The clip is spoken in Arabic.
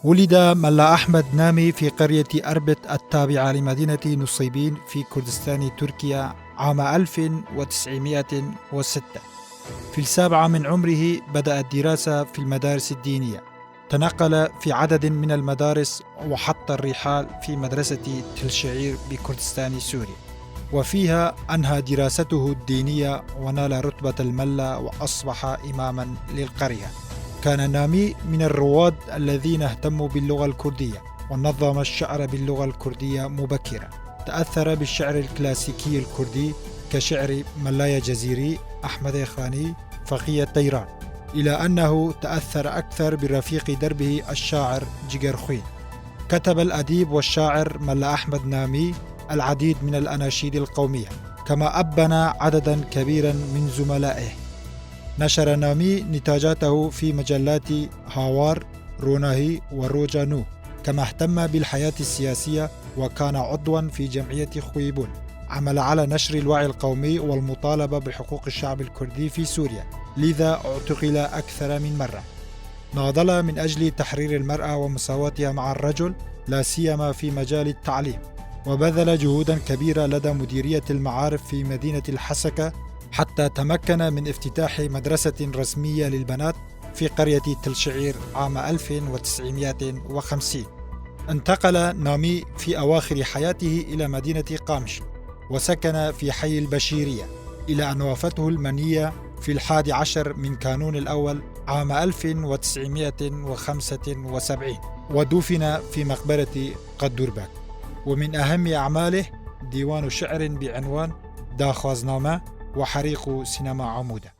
ولد ملا أحمد نامي في قرية أربد التابعة لمدينة نصيبين في كردستان تركيا عام 1906. في 7 من عمره بدأ الدراسة في المدارس الدينية، تنقل في عدد من المدارس وحط الرحال في مدرسة تل شعير بكردستان سوريا، وفيها أنهى دراسته الدينية ونال رتبة الملا وأصبح إماما للقرية. كان نامي من الرواد الذين اهتموا باللغة الكردية ونظم الشعر باللغة الكردية مبكرا. تأثر بالشعر الكلاسيكي الكردي كشعر ملايا جزيري، أحمد خاني، فقيه الطيران، إلى أنه تأثر أكثر برفيق دربه الشاعر جيجر خوين. كتب الأديب والشاعر ملا أحمد نامي العديد من الأناشيد القومية، كما أبن عددا كبيرا من زملائه. نشر نامي نتاجاته في مجلات هاوار، روناهي وروجانو، كما اهتم بالحياة السياسية وكان عضوا في جمعية خويبون. عمل على نشر الوعي القومي والمطالبة بحقوق الشعب الكردي في سوريا، لذا اعتقل أكثر من مرة. ناضل من أجل تحرير المرأة ومساواتها مع الرجل، لا سيما في مجال التعليم، وبذل جهودا كبيرة لدى مديرية المعارف في مدينة الحسكة حتى تمكن من افتتاح مدرسة رسمية للبنات في قرية تل شعير عام 1950. انتقل نامي في أواخر حياته إلى مدينة قامش، وسكن في حي البشيرية إلى أن وافته المنية في 11 من كانون الأول عام 1975، ودفن في مقبرة قدرباك. ومن أهم أعماله ديوان شعر بعنوان داخوازنامة وحريق سينما عمودة.